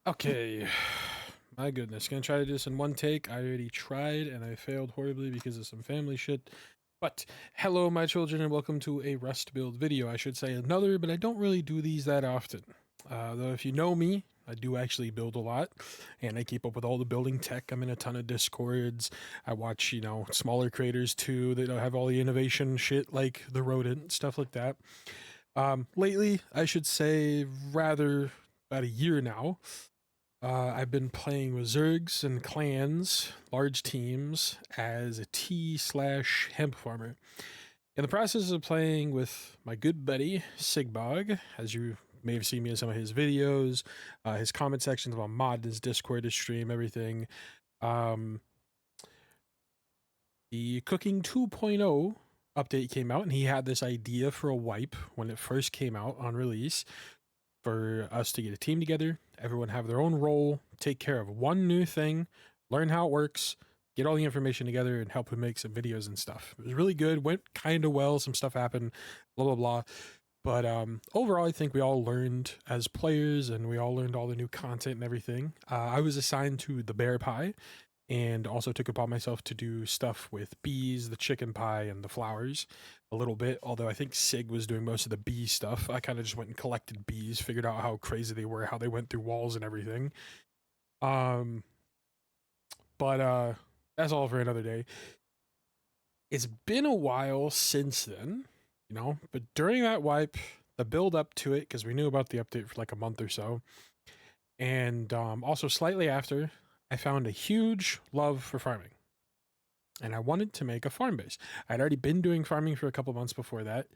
Okay. My goodness. Gonna try to do this in one take. I already tried and I failed horribly because of some family shit. But hello, my children, and welcome to a Rust build video. I should say another, but I don't really do these that often. Though if you know me, I do actually build a lot, and I keep up with all the building tech. I'm in a ton of Discords. I watch, smaller creators too that have all the innovation shit like the rodent, stuff like that. Lately, I should say rather about a year now, I've been playing with Zergs and clans, large teams, as a tea slash hemp farmer. In the process of playing with my good buddy Sigbog, as you may have seen me in some of his videos, his comment sections about mod, his Discord, his stream, everything. Um, the Cooking 2.0 update came out, and he had this idea for a wipe when it first came out on release for us to get a team together, everyone have their own role, take care of one new thing, learn how it works, get all the information together, and help him make some videos and stuff. It was really good, went kind of well, some stuff happened, blah, blah, blah. But overall, I think we all learned as players and we all learned all the new content and everything. I was assigned to the bear pie and also took upon myself to do stuff with bees, the chicken pie, and the flowers a little bit. Although I think Sig was doing most of the bee stuff. I kind of just went and collected bees, figured out how crazy they were, how they went through walls and everything. Um, but that's all for another day. It's been a while since then, but during that wipe, the build up to it, because we knew about the update for like a month or so, and also slightly after, I found a huge love for farming. And I wanted to make a farm base. I'd already been doing farming for a couple months before that,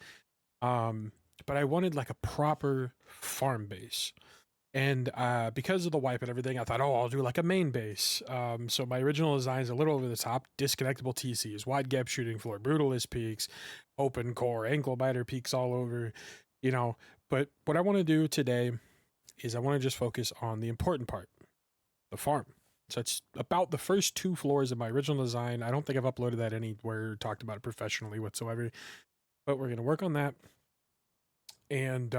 but I wanted like a proper farm base. And because of the wipe and everything, I thought, oh, I'll do like a main base. So my original design is a little over the top, disconnectable TCs, wide gap shooting floor, brutalist peaks, open core, ankle biter peaks all over, you know. But what I want to do today is I want to just focus on the important part, the farm. So it's about the first two floors of my original design. I don't think I've uploaded that anywhere, or talked about it professionally whatsoever, but we're going to work on that. And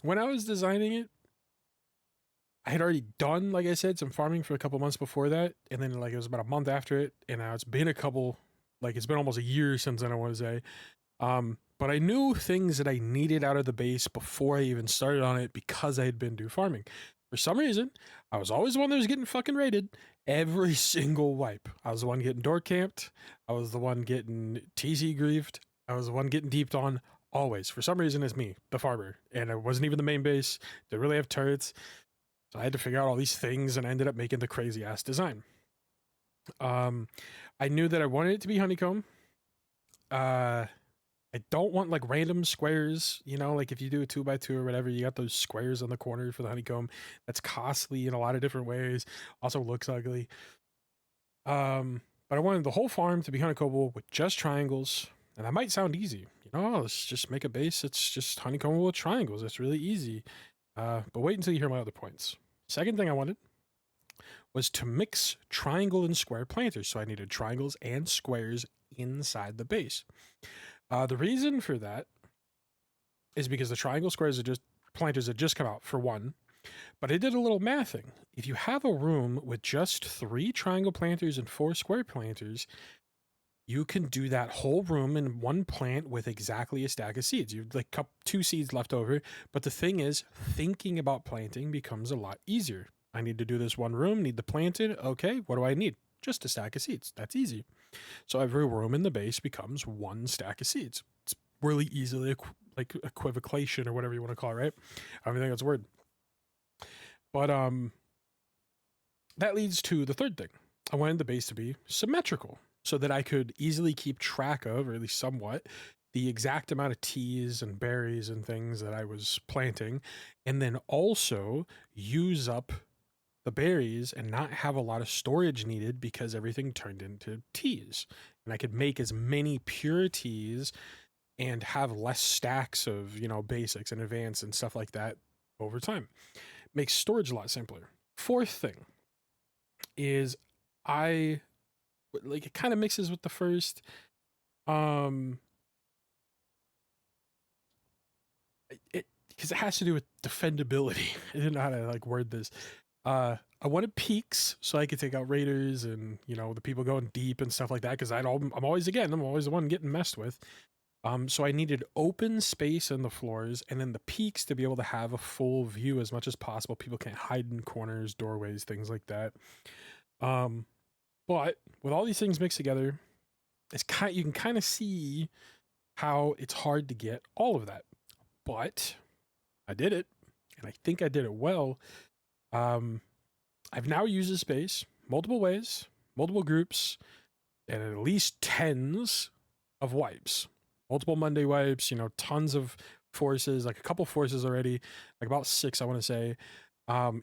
when I was designing it, I had already done, like I said, some farming for a couple months before that. And then like it was about a month after it. And now it's been it's been almost a year since then, I want to say. But I knew things that I needed out of the base before I even started on it because I had been do farming. For some reason, I was always the one that was getting fucking raided every single wipe. I was the one getting door camped. I was the one getting TC griefed. I was the one getting deeped on. Always. For some reason, it's me, the farmer. And it wasn't even the main base. Didn't really have turrets. So I had to figure out all these things and I ended up making the crazy ass design. I knew that I wanted it to be honeycomb. I don't want like random squares, like if you do a 2x2 or whatever, you got those squares on the corner for the honeycomb. That's costly in a lot of different ways. Also looks ugly. But I wanted the whole farm to be honeycombable with just triangles. And that might sound easy. Let's just make a base. It's just honeycombable with triangles. It's really easy. But wait until you hear my other points. Second thing I wanted was to mix triangle and square planters. So I needed triangles and squares inside the base. The reason for that is because the triangle squares are just planters that just come out for one. But I did a little mathing. If you have a room with just 3 triangle planters and 4 square planters, you can do that whole room in one plant with exactly a stack of seeds. You've like 2 seeds left over. But the thing is, thinking about planting becomes a lot easier. I need to do this one room, need to plant it. Okay, what do I need? Just a stack of seeds. That's easy. So every room in the base becomes one stack of seeds. It's really easily like equivocation or whatever you want to call it, right? I don't even think that's a word. But that leads to the third thing. I wanted the base to be symmetrical so that I could easily keep track of, or at least somewhat, the exact amount of teas and berries and things that I was planting, and then also use up the berries and not have a lot of storage needed because everything turned into teas. And I could make as many pure teas and have less stacks of, basics and advanced and stuff like that over time. Makes storage a lot simpler. Fourth thing is it kind of mixes with the first. It because it has to do with defendability. I didn't know how to like word this. I wanted peaks so I could take out raiders and the people going deep and stuff like that. Because I'm always the one getting messed with. So I needed open space in the floors and then the peaks to be able to have a full view as much as possible. People can't hide in corners, doorways, things like that. But with all these things mixed together, you can kind of see how it's hard to get all of that. But I did it, and I think I did it well. I've now used this space multiple ways, multiple groups, and at least tens of wipes. Multiple Monday wipes, tons of forces, like a couple forces already, like about 6, I want to say,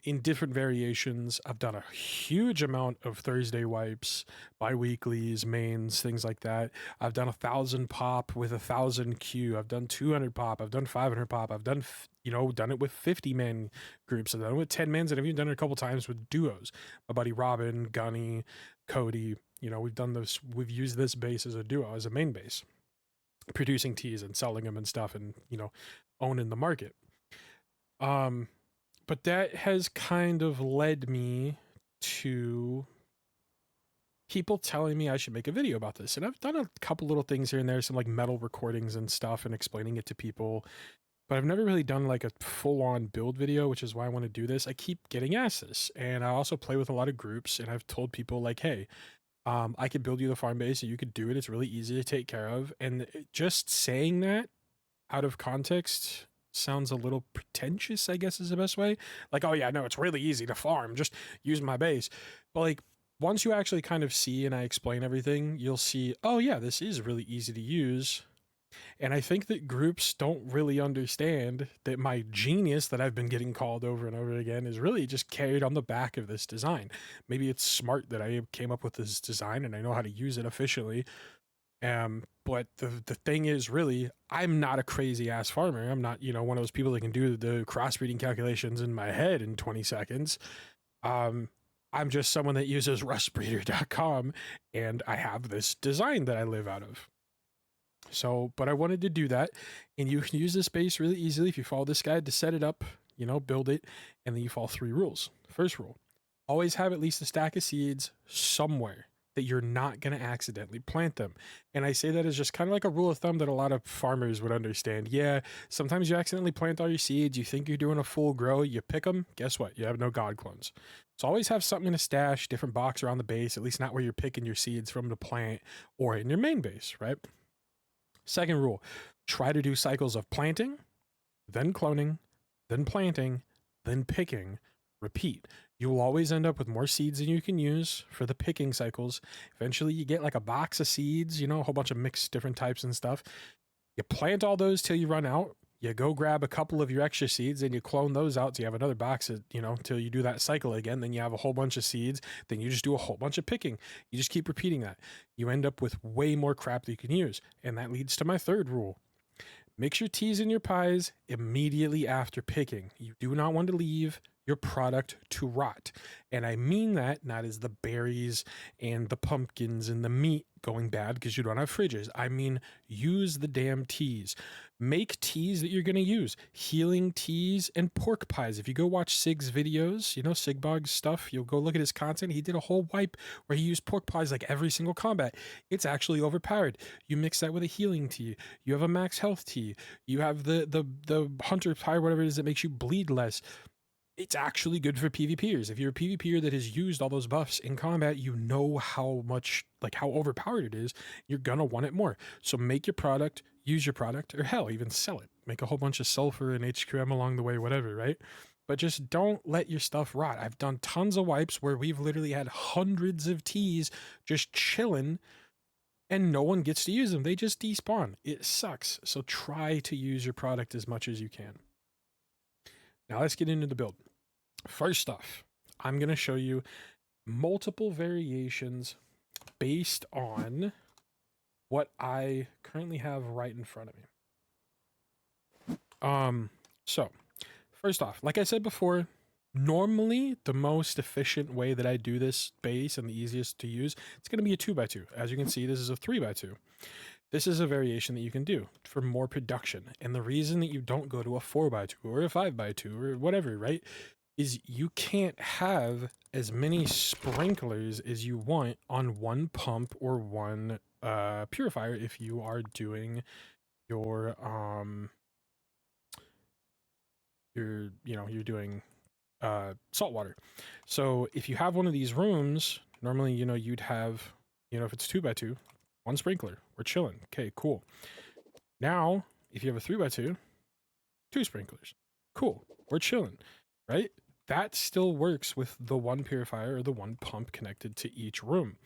in different variations. I've done a huge amount of Thursday wipes, bi-weeklies, mains, things like that. I've done 1,000 pop with 1,000 Q. I've done 200 pop. I've done 500 pop. I've done, done it with 50-man groups. I've done it with 10-mans, and I've even done it a couple times with duos. My buddy Robin, Gunny, Cody, we've done this. We've used this base as a duo, as a main base, producing teas and selling them and stuff, and owning the market. But that has kind of led me to people telling me I should make a video about this. And I've done a couple little things here and there, some like metal recordings and stuff, and explaining it to people. But I've never really done like a full-on build video, which is why I want to do this. I keep getting asked this, and I also play with a lot of groups, and I've told people like, hey, I could build you the farm base, and you could do it. It's really easy to take care of. And just saying that out of context sounds a little pretentious, I guess is the best way. Like, oh yeah, no, it's really easy to farm. Just use my base. But like, once you actually kind of see and I explain everything, you'll see, oh yeah, this is really easy to use. And I think that groups don't really understand that my genius that I've been getting called over and over again is really just carried on the back of this design. Maybe it's smart that I came up with this design and I know how to use it efficiently. But the thing is, really, I'm not a crazy ass farmer. I'm not, one of those people that can do the crossbreeding calculations in my head in 20 seconds. I'm just someone that uses rustbreeder.com, and I have this design that I live out of. So, but I wanted to do that, and you can use this base really easily if you follow this guide to set it up, build it, and then you follow 3 rules. First rule, always have at least a stack of seeds somewhere that you're not going to accidentally plant them. And I say that as just kind of like a rule of thumb that a lot of farmers would understand. Yeah, sometimes you accidentally plant all your seeds, you think you're doing a full grow, you pick them, guess what? You have no god clones. So always have something in a stash, different box around the base, at least not where you're picking your seeds from to plant or in your main base, right? Second rule, try to do cycles of planting, then cloning, then planting, then picking, repeat. You will always end up with more seeds than you can use for the picking cycles. Eventually you get like a box of seeds, a whole bunch of mixed different types and stuff. You plant all those till you run out. You go grab a couple of your extra seeds and you clone those out. So you have another box, till you do that cycle again. Then you have a whole bunch of seeds. Then you just do a whole bunch of picking. You just keep repeating that. You end up with way more crap that you can use. And that leads to my third rule. Mix your teas and your pies immediately after picking. You do not want to leave your product to rot. And I mean that not as the berries and the pumpkins and the meat going bad because you don't have fridges. I mean, use the damn teas. Make teas that you're going to use. Healing teas and pork pies. If you go watch Sig's videos, Sigbog's stuff, you'll go look at his content. He did a whole wipe where he used pork pies like every single combat. It's actually overpowered. You mix that with a healing tea. You have a max health tea. You have the hunter pie, whatever it is that makes you bleed less. It's actually good for PvPers. If you're a PvPer that has used all those buffs in combat, you know how much, how overpowered it is. You're gonna want it more. So make your product, use your product, or hell, even sell it. Make a whole bunch of sulfur and HQM along the way, whatever, right? But just don't let your stuff rot. I've done tons of wipes where we've literally had hundreds of teas just chilling and no one gets to use them. They just despawn. It sucks. So try to use your product as much as you can. Now let's get into the build. First off, I'm going to show you multiple variations based on what I currently have right in front of me. So first off, like I said before, normally the most efficient way that I do this base and the easiest to use, it's going to be a 2x2. As you can see, this is a 3x2. this is a variation that you can do for more production. And the reason that you don't go to a 4x2 or a 5x2 or whatever, right, is you can't have as many sprinklers as you want on one pump or one purifier if you are doing your you're doing salt water. So if you have one of these rooms, normally you'd have, if it's 2x2, one sprinkler. We're chilling. Okay, cool. Now if you have a 3x2, two sprinklers. Cool. We're chilling, right? That still works with the one purifier or the one pump connected to each room.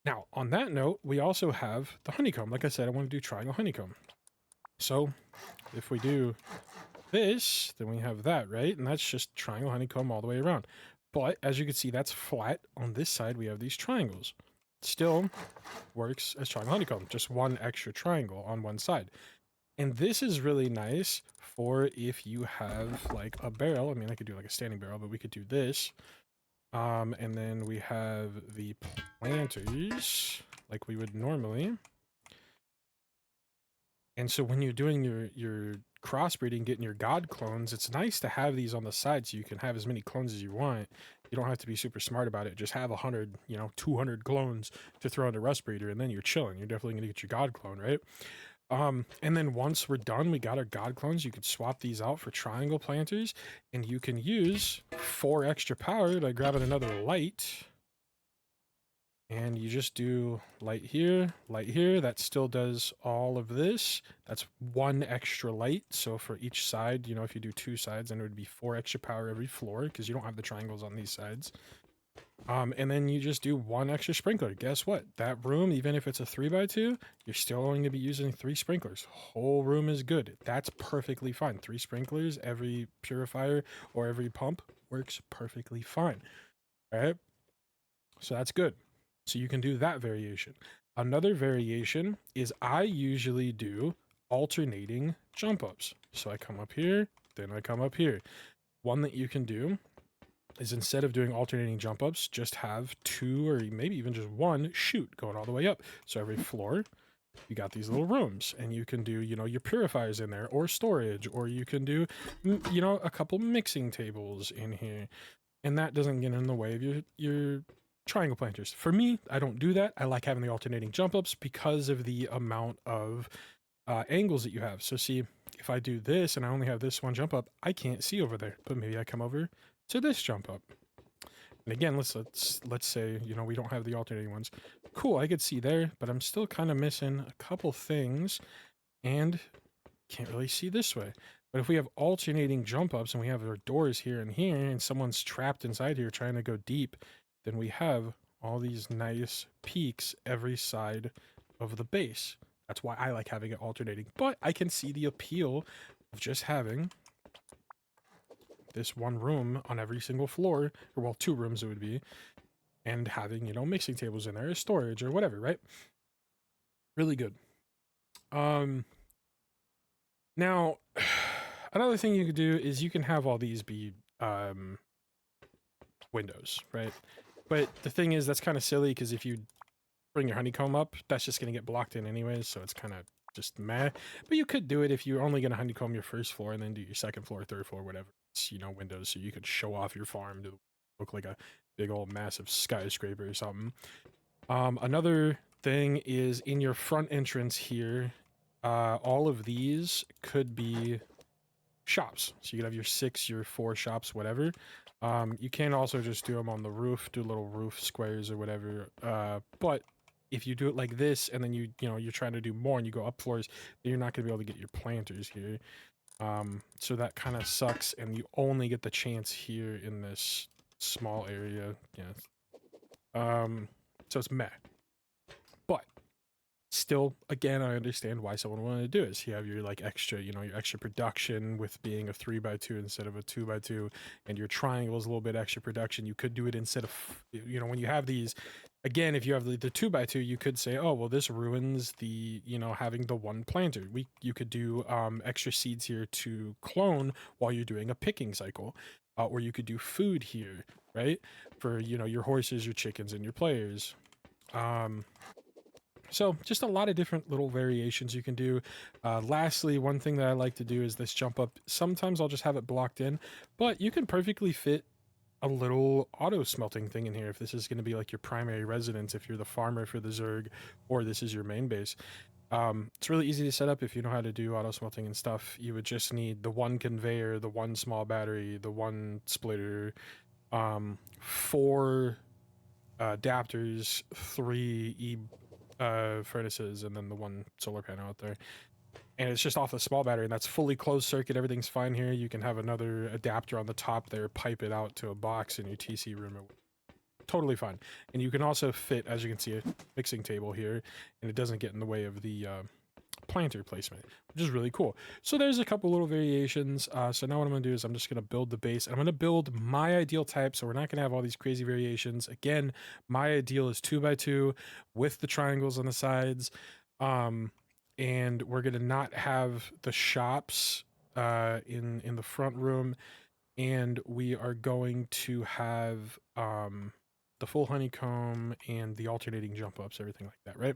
Now, on that note, we also have the honeycomb. Like I said, I want to do triangle honeycomb. So if we do this, then we have that, right? And that's just triangle honeycomb all the way around. But as you can see, that's flat. On this side, we have these triangles. Still works as triangle honeycomb, just one extra triangle on one side. And this is really nice for if you have like a barrel. I mean, I could do like a standing barrel, but we could do this. And then we have the planters like we would normally. And so when you're doing your crossbreeding, getting your god clones, it's nice to have these on the side so you can have as many clones as you want. You don't have to be super smart about it. Just have 100, 200 clones to throw into Rust Breeder, and then you're chilling. You're definitely going to get your god clone, right? And then once we're done, we got our god clones. You could swap these out for triangle planters, and you can use 4 extra power by grabbing another light. And you just do light here, that still does all of this. That's 1 extra light. So for each side, if you do 2 sides, then it would be 4 extra power every floor because you don't have the triangles on these sides. And then you just do 1 extra sprinkler. Guess what? That room, even if it's a 3x2, you're still only going to be using 3 sprinklers. Whole room is good. That's perfectly fine. 3 sprinklers, every purifier or every pump works perfectly fine. All right? So that's good. So you can do that variation. Another variation is I usually do alternating jump ups. So I come up here, then I come up here. One that you can do is instead of doing alternating jump ups, just have 2 or maybe even just 1 chute going all the way up. So every floor, you got these little rooms, and you can do, your purifiers in there or storage, or you can do, a couple mixing tables in here. And that doesn't get in the way of your triangle planters. For me, I don't do that. I like having the alternating jump ups because of the amount of angles that you have. So see, if I do this and I only have this one jump up, I can't see over there, but maybe I come over to this jump up. And again, let's say, we don't have the alternating ones. Cool, I could see there, but I'm still kind of missing a couple things and can't really see this way. But if we have alternating jump ups and we have our doors here and someone's trapped inside here trying to go deep, then we have all these nice peaks every side of the base. That's why I like having it alternating. But I can see the appeal of just having this one room on every single floor, or well, 2 rooms it would be, and having, mixing tables in there, storage or whatever, right? Really good. Now, another thing you could do is you can have all these be windows, right? But the thing is, that's kind of silly because if you bring your honeycomb up, that's just going to get blocked in anyways, so it's kind of just meh. But you could do it if you're only going to honeycomb your first floor and then do your second floor, third floor, whatever. It's, windows, so you could show off your farm to look like a big old massive skyscraper or something. Another thing is in your front entrance here, all of these could be shops. So you could have your 6, your 4 shops, whatever. You can also just do them on the roof, do little roof squares or whatever. But if you do it like this and then you're trying to do more and you go up floors, then you're not going to be able to get your planters here. So that kind of sucks, and you only get the chance here in this small area. Yeah. So it's meh. But still, again, I understand why someone wanted to do it. So you have your extra, your extra production with being a 3x2 instead of a 2x2, and your triangle is a little bit extra production. You could do it instead of, when you have these, again, if you have the 2x2, you could say, oh, well, this ruins the, having the 1 planter. You could do extra seeds here to clone while you're doing a picking cycle, or you could do food here, right? For, your horses, your chickens, and your players. So just a lot of different little variations you can do. Lastly, one thing that I like to do is this jump up. Sometimes I'll just have it blocked in, but you can perfectly fit a little auto smelting thing in here if this is going to be like your primary residence, if you're the farmer for the Zerg, or this is your main base. It's really easy to set up if you know how to do auto smelting and stuff. You would just need the one conveyor, the one small battery, the one splitter, 4 adapters, 3 furnaces, and then the one solar panel out there. And it's just off a small battery, and that's fully closed circuit. Everything's fine here. You can have another adapter on the top there, pipe it out to a box in your TC room. Totally fine. And you can also fit, as you can see, a mixing table here, and it doesn't get in the way of the planter placement, which is really cool. So there's a couple little variations. So now what I'm going to do is I'm just going to build the base. I'm going to build my ideal type, so we're not going to have all these crazy variations. Again, my ideal is 2x2 with the triangles on the sides. And we're going to not have the shops in the front room, and we are going to have the full honeycomb and the alternating jump ups, everything like that, right?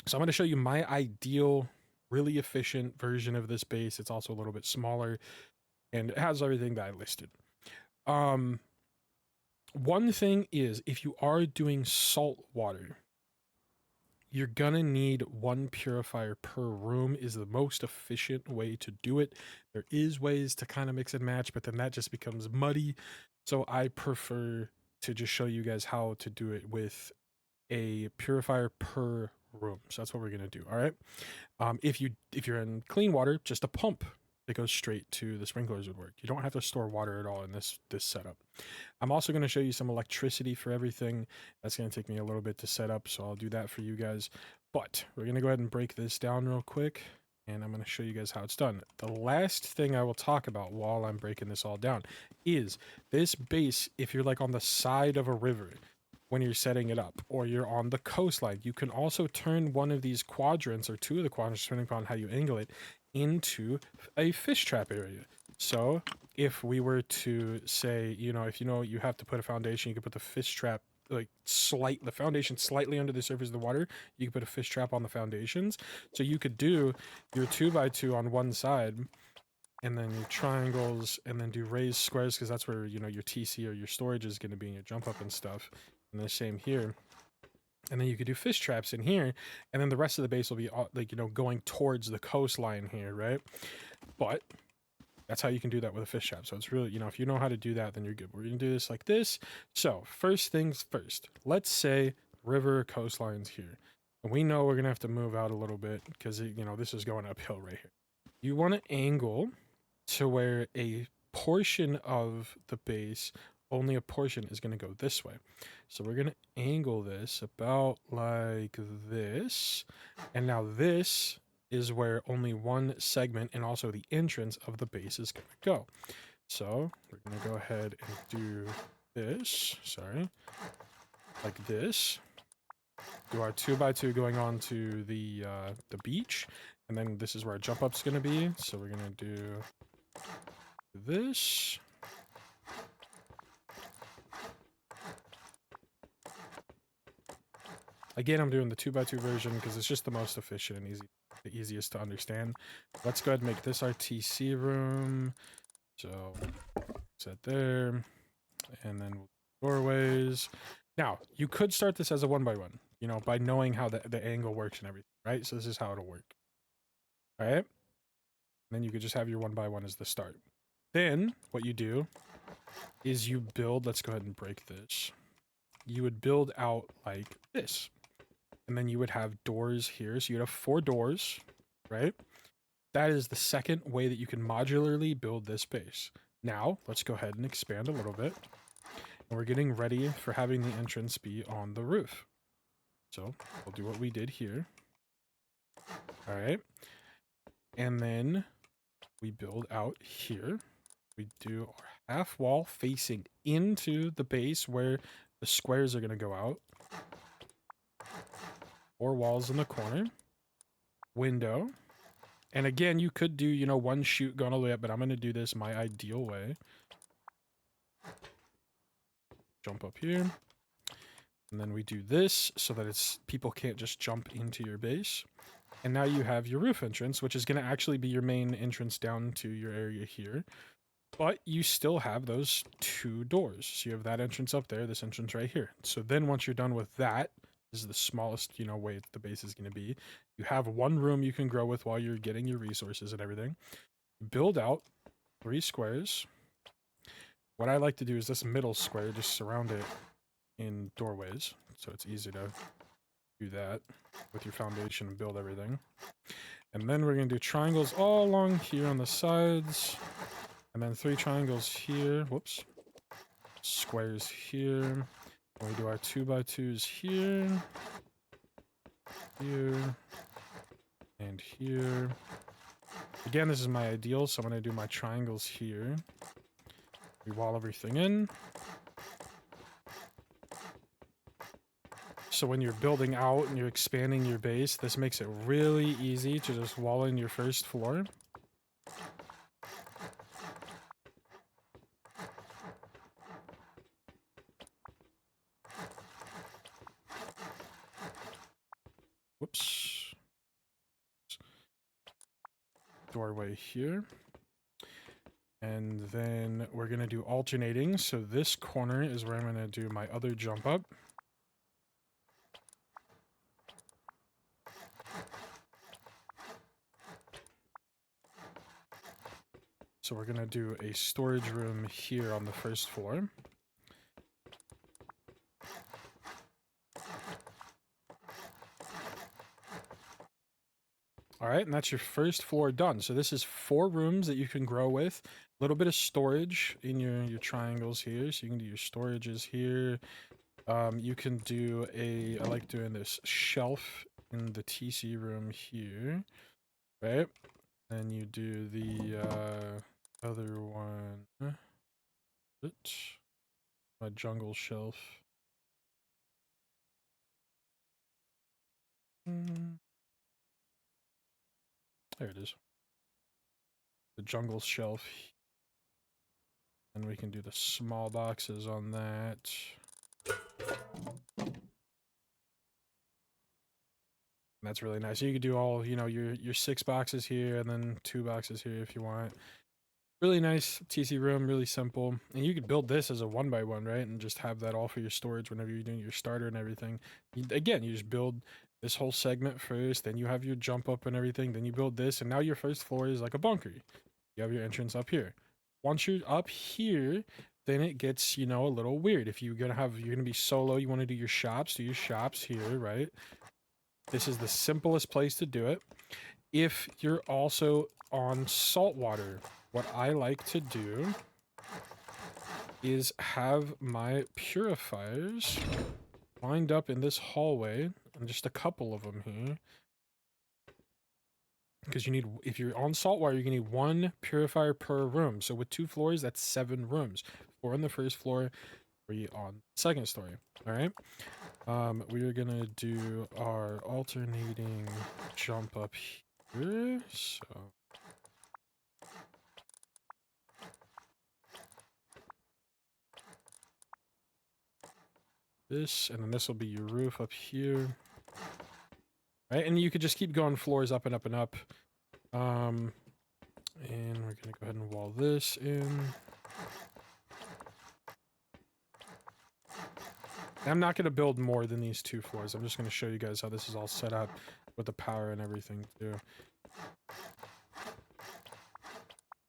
So I'm going to show you my ideal, really efficient version of this base. It's also a little bit smaller, and it has everything that I listed. One thing is, if you are doing salt water, you're gonna need 1 purifier per room is the most efficient way to do it. There is ways to kind of mix and match, but then that just becomes muddy. So I prefer to just show you guys how to do it with a purifier per room. So that's what we're gonna do. All right. If you're in clean water, just a pump that goes straight to the sprinklers would work. You don't have to store water at all in this setup. I'm also going to show you some electricity for everything. That's going to take me a little bit to set up, so I'll do that for you guys. But we're going to go ahead and break this down real quick, and I'm going to show you guys how it's done. The last thing I will talk about while I'm breaking this all down is this base. If you're like on the side of a river when you're setting it up, or you're on the coastline, you can also turn one of these quadrants, or 2 of the quadrants, depending upon how you angle it, into a fish trap area. So if we were to say, if you have to put a foundation, you could put the fish trap the foundation slightly under the surface of the water. You could put a fish trap on the foundations. So you could do your 2x2 on one side, and then your triangles, and then do raised squares, because that's where your TC or your storage is going to be, and your jump up and stuff. And the same here. And then you could do fish traps in here, and then the rest of the base will be going towards the coastline here, right? But that's how you can do that with a fish trap. So it's really, if you know how to do that, then you're good. We're gonna do this like this. So first things first, let's say river coastline's here, and we know we're gonna have to move out a little bit because this is going uphill right here. You want to angle to where a portion of the base, only a portion, is going to go this way. So we're going to angle this about like this. And now this is where only one segment, and also the entrance of the base, is going to go. So we're going to go ahead and do this. Sorry. Like this. Do our 2x2 going on to the beach. And then this is where our jump up's going to be. So we're going to do this. Again, I'm doing the 2x2 version because it's just the most efficient and the easiest to understand. Let's go ahead and make this our TC room. So set there, and then doorways. Now, you could start this as a 1x1, by knowing how the angle works and everything, right? So this is how it'll work. All right? And then you could just have your 1x1 as the start. Then what you do is you build, let's go ahead and break this. You would build out like this. And then you would have doors here. So you'd have 4 doors, right? That is the second way that you can modularly build this base. Now, let's go ahead and expand a little bit. And we're getting ready for having the entrance be on the roof. So we'll do what we did here. All right. And then we build out here. We do our half wall facing into the base where the squares are going to go out. 4 walls in the corner. Window. And again, you could do, one chute going all the way up, but I'm going to do this my ideal way. Jump up here. And then we do this so that it's people can't just jump into your base. And now you have your roof entrance, which is going to actually be your main entrance down to your area here. But you still have those 2 doors. So you have that entrance up there, this entrance right here. So then once you're done with that, this is the smallest, way the base is going to be. You have 1 room you can grow with while you're getting your resources and everything. Build out 3 squares. What I like to do is this middle square, just surround it in doorways. So it's easy to do that with your foundation and build everything. And then we're going to do triangles all along here on the sides. And then 3 triangles here. Whoops. Squares here. And we do our 2x2s here. Here. And here. Again, this is my ideal, so I'm going to do my triangles here. We wall everything in. So when you're building out and you're expanding your base, this makes it really easy to just wall in your first floor. Whoops. Doorway here. And then we're going to do alternating. So this corner is where I'm going to do my other jump up. So we're going to do a storage room here on the first floor. All right, and that's your first floor done. So this is 4 rooms that you can grow with. A little bit of storage in your triangles here. So you can do your storages here. You can do I like doing this shelf in the TC room here, right? Then you do the other one. My jungle shelf. There it is. The jungle shelf. And we can do the small boxes on that. And that's really nice. You could do all, your 6 boxes here and then 2 boxes here if you want. Really nice TC room, really simple. And you could build this as a 1x1, right? And just have that all for your storage whenever you're doing your starter and everything. Again, you just build this whole segment first, then you have your jump up and everything, then you build this, and now your first floor is like a bunker. You have your entrance up here. Once you're up here, then it gets, a little weird. If you're gonna be solo, you want to do your shops here, right? This is the simplest place to do it. If you're also on saltwater, what I like to do is have my purifiers lined up in this hallway, and just a couple of them here. Because if you're on saltwater, you're gonna need 1 purifier per room. So with 2 floors, that's 7 rooms. 4 on the first floor, 3 on the second story. All right. We are gonna do our alternating jump up here. So this, and then this will be your roof up here. Right, and you could just keep going floors up and up and up. And we're gonna go ahead and wall this in. I'm not gonna build more than these 2 floors. I'm just gonna show you guys how this is all set up with the power and everything too.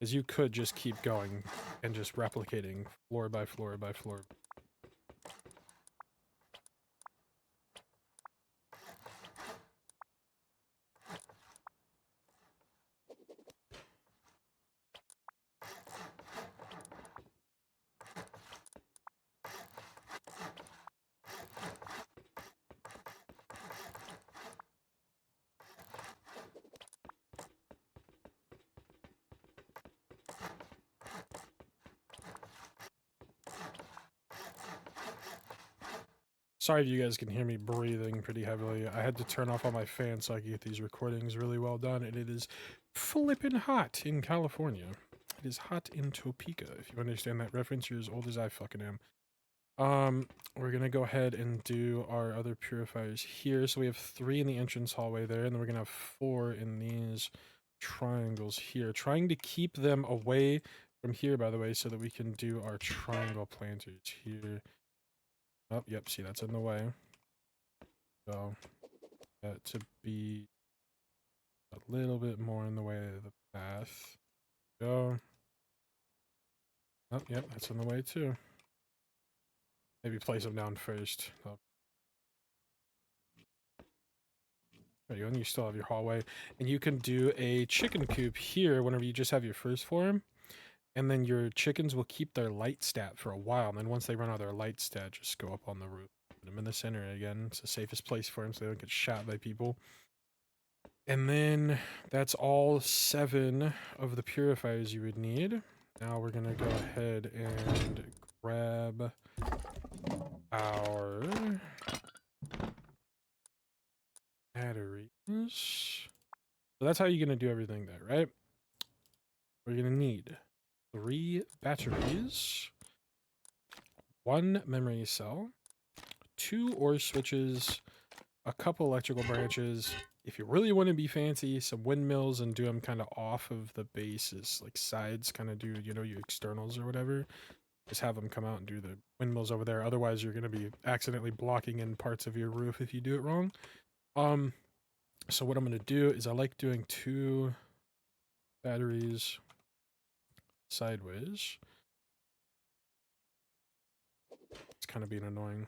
As you could just keep going and just replicating floor by floor by floor. Sorry if you guys can hear me breathing pretty heavily. I had to turn off all my fans so I could get these recordings really well done, and it is flippin' hot in California. It is hot in Topeka. If you understand that reference, you're as old as I fucking am. We're gonna go ahead and do our other purifiers here. So we have 3 in the entrance hallway there, and then we're gonna have 4 in these triangles here. Trying to keep them away from here, by the way, so that we can do our triangle planters here. Oh, yep, see, that's in the way. So, that to be a little bit more in the way of the path. Go. Oh, yep, that's in the way too. Maybe place them down first. Oh. There you go, and you still have your hallway. And you can do a chicken coop here whenever you just have your first form. And then your chickens will keep their light stat for a while. And then once they run out of their light stat, just go up on the roof. Put them in the center again. It's the safest place for them so they don't get shot by people. And then that's all 7 of the purifiers you would need. Now we're going to go ahead and grab our batteries. So that's how you're going to do everything there, right? We're going to need 3 batteries, 1 memory cell, 2 ore switches, a couple electrical branches. If you really want to be fancy, some windmills and do them kind of off of the bases, like sides, kind of do, you know, your externals or whatever. Just have them come out and do the windmills over there. Otherwise, you're going to be accidentally blocking in parts of your roof if you do it wrong. So what I'm going to do is I like doing 2 batteries sideways. It's kind of being annoying.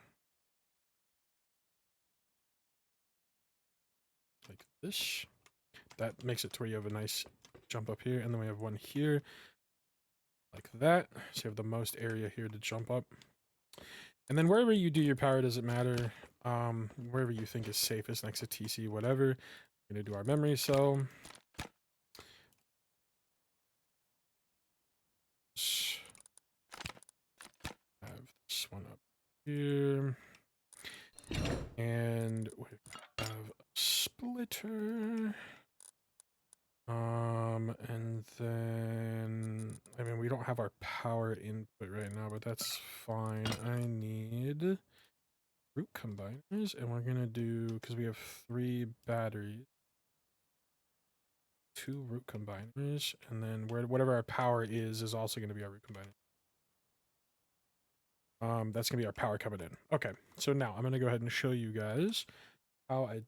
Like this. That makes it to where you have a nice jump up here, and then we have one here. Like that. So you have the most area here to jump up. And then wherever you do your power, doesn't matter. Wherever you think is safest, next to TC, whatever. We're going to do our memory cell. Have this one up here. And we have a splitter. And then, I mean, we don't have our power input right now, but that's fine. I need root combiners, and we're gonna do, because we have 3 batteries, 2 root combiners, and then whatever our power is also gonna be our root combiner. That's gonna be our power coming in. Okay, so now I'm gonna go ahead and show you guys how I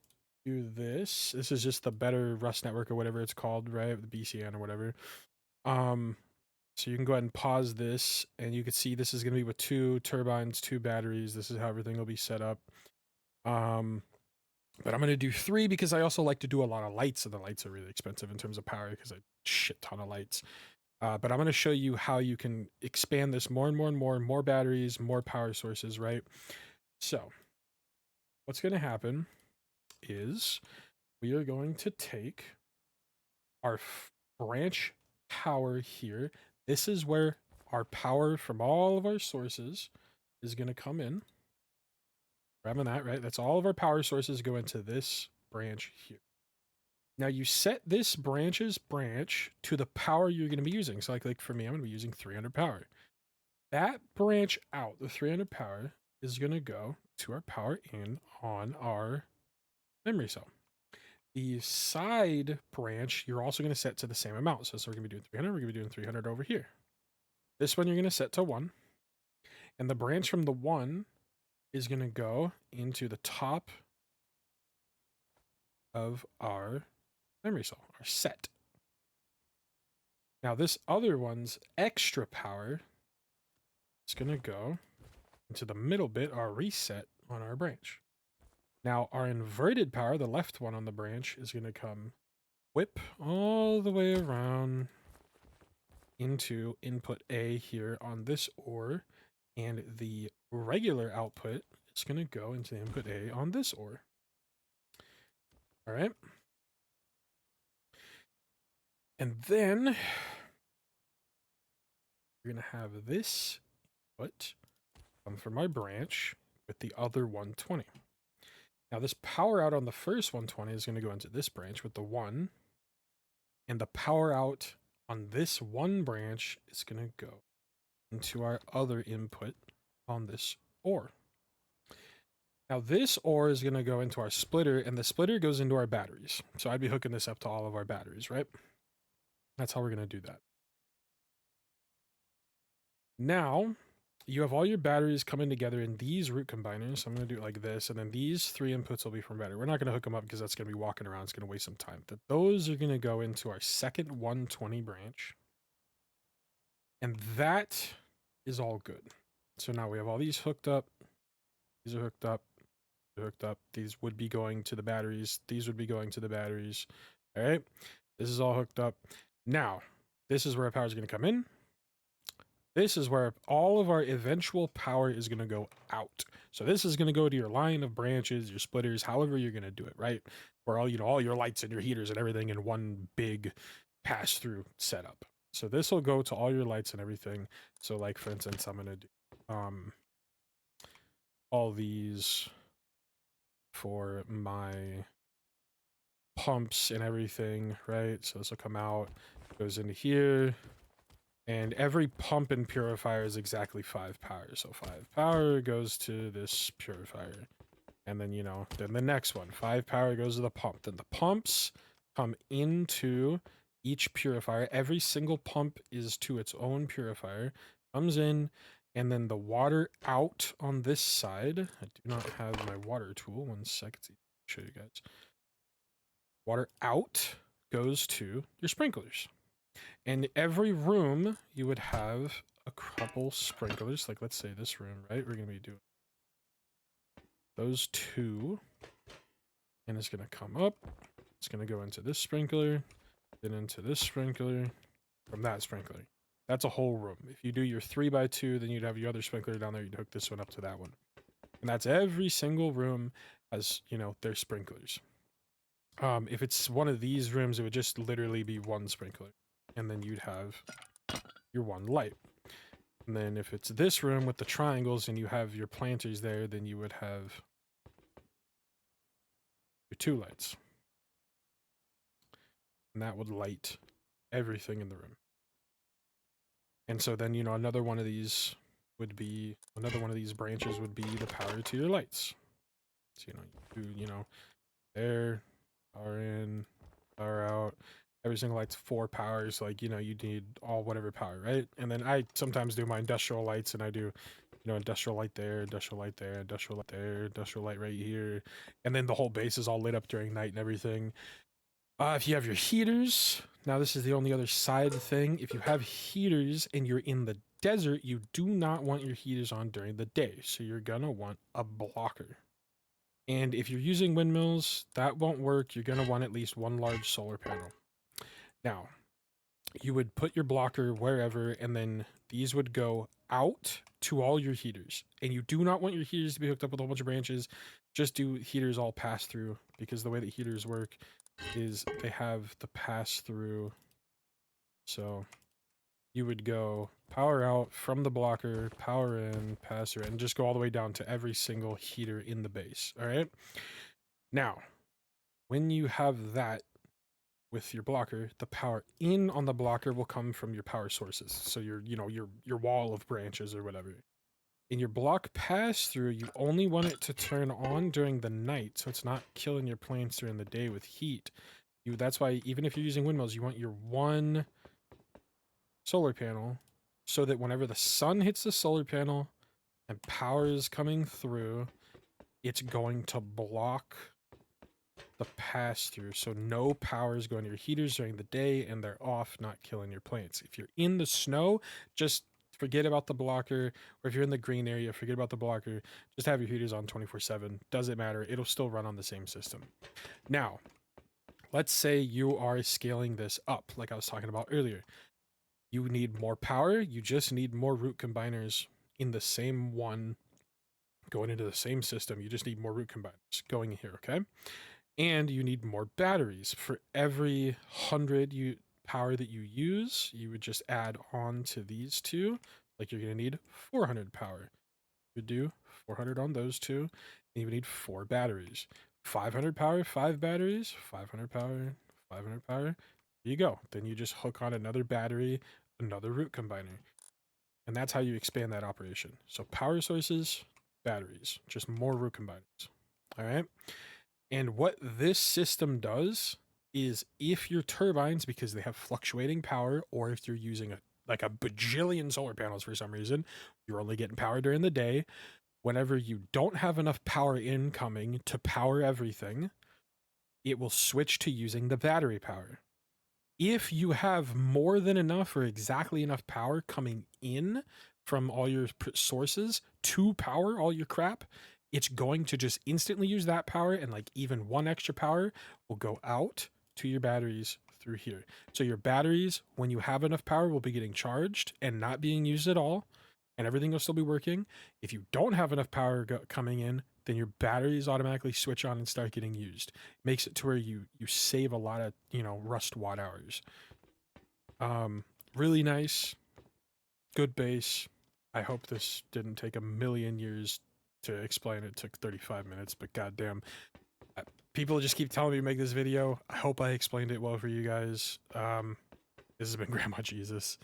do this. This is just the Better Rust Network or whatever it's called, right? The BCN or whatever. So you can go ahead and pause this, and you can see this is going to be with 2 turbines, 2 batteries. This is how everything will be set up. But I'm going to do 3 because I also like to do a lot of lights, and the lights are really expensive in terms of power because I shit ton of lights. But I'm going to show you how you can expand this more and more and more batteries, more power sources, right? So what's going to happen is we are going to take our branch power here. This is where our power from all of our sources is going to come in. Grabbing that, right? That's all of our power sources go into this branch here. Now you set this branch's branch to the power you're going to be using. So like for me, I'm going to be using 300 power. That branch out, the 300 power, is going to go to our power in on our memory cell. The side branch, you're also going to set to the same amount. So we're going to be doing 300. We're going to be doing 300 over here. This one you're going to set to 1. And the branch from the 1 is going to go into the top of our memory cell, our set. Now this other one's extra power is going to go into the middle bit, our reset on our branch. Now our inverted power, the left one on the branch, is going to come whip all the way around into input A here on this ore, and the regular output is going to go into input A on this ore. All right. And then you're going to have this input come from my branch with the other 120. Now this power out on the first 120 is going to go into this branch with the 1, and the power out on this one branch is going to go into our other input on this ore. Now this ore is going to go into our splitter, and the splitter goes into our batteries. So I'd be hooking this up to all of our batteries, right? That's how we're going to do that. Now, you have all your batteries coming together in these root combiners. So I'm going to do it like this, and then these 3 inputs will be from battery. We're not going to hook them up because that's going to be walking around. It's going to waste some time. Those are going to go into our second 120 branch. And that is all good. So now we have all these hooked up. These are hooked up. They're hooked up. These would be going to the batteries. These would be going to the batteries. All right. This is all hooked up. Now, this is where our power is going to come in. This is where all of our eventual power is going to go out. So this is going to go to your line of branches, your splitters, however you're going to do it, right? Where all, all your lights and your heaters and everything in one big pass-through setup. So this will go to all your lights and everything. So like, for instance, I'm going to do all these for my pumps and everything, right? So this will come out, goes into here. And every pump and purifier is exactly 5 power. So 5 power goes to this purifier. And then, then the next one, 5 power goes to the pump. Then the pumps come into each purifier. Every single pump is to its own purifier. Comes in, and then the water out on this side. I do not have my water tool. 1 second to show you guys. Water out goes to your sprinklers. And every room, you would have a couple sprinklers. Like, let's say this room, right? We're going to be doing those 2. And it's going to come up. It's going to go into this sprinkler, then into this sprinkler, from that sprinkler. That's a whole room. If you do your 3x2, then you'd have your other sprinkler down there. You'd hook this one up to that one. And that's every single room has, their sprinklers. If it's one of these rooms, it would just literally be 1 sprinkler. And then you'd have your 1 light. And then if it's this room with the triangles and you have your planters there, then you would have your 2 lights. And that would light everything in the room. And so then, another one of these branches would be the power to your lights. So, you do, there, power in, power out. Every single light's 4 powers. Like, you need all whatever power, right? And then I sometimes do my industrial lights, and I do, industrial light there, industrial light there, industrial light there, industrial light right here. And then the whole base is all lit up during night and everything. If you have your heaters, now this is the only other side thing. If you have heaters and you're in the desert, you do not want your heaters on during the day. So you're gonna want a blocker. And if you're using windmills, that won't work. You're gonna want at least 1 large solar panel. Now, you would put your blocker wherever, and then these would go out to all your heaters. And you do not want your heaters to be hooked up with a whole bunch of branches. Just do heaters all pass through, because the way that heaters work is they have the pass through. So you would go power out from the blocker, power in, pass through, and just go all the way down to every single heater in the base. All right. Now, when you have that, with your blocker, the power in on the blocker will come from your power sources. So your wall of branches or whatever. In your block pass through, you only want it to turn on during the night, so it's not killing your plants during the day with heat. That's why even if you're using windmills, you want your 1 solar panel, so that whenever the sun hits the solar panel and power is coming through, it's going to block the pass through, so no power is going to your heaters during the day, and they're off, not killing your plants. If you're in the snow, just forget about the blocker, or if you're in the green area, forget about the blocker. Just have your heaters on 24/7. Doesn't matter. It'll still run on the same system. Now, let's say you are scaling this up, like I was talking about earlier. You need more power. You just need more root combiners in the same one, going into the same system. You just need more root combiners going in here, okay? And you need more batteries. For every 100 power that you use, you would just add on to these 2. Like, you're going to need 400 power. You would do 400 on those 2, and you would need 4 batteries. 500 power, 5 batteries, 500 power, 500 power. There you go. Then you just hook on another battery, another root combiner. And that's how you expand that operation. So power sources, batteries, just more root combiners. All right. And what this system does is if your turbines, because they have fluctuating power, or if you're using like a bajillion solar panels for some reason, you're only getting power during the day. Whenever you don't have enough power incoming to power everything, it will switch to using the battery power. If you have more than enough or exactly enough power coming in from all your sources to power all your crap, it's going to just instantly use that power, and like even one extra power will go out to your batteries through here. So your batteries, when you have enough power, will be getting charged and not being used at all, and everything will still be working. If you don't have enough power coming in, then your batteries automatically switch on and start getting used. Makes it to where you save a lot of, you know, rust watt hours. Really nice, good base. I hope this didn't take a million years to explain. It took 35 minutes, but goddamn, people just keep telling me to make this video. I hope I explained it well for you guys. This has been Grandma Jesus.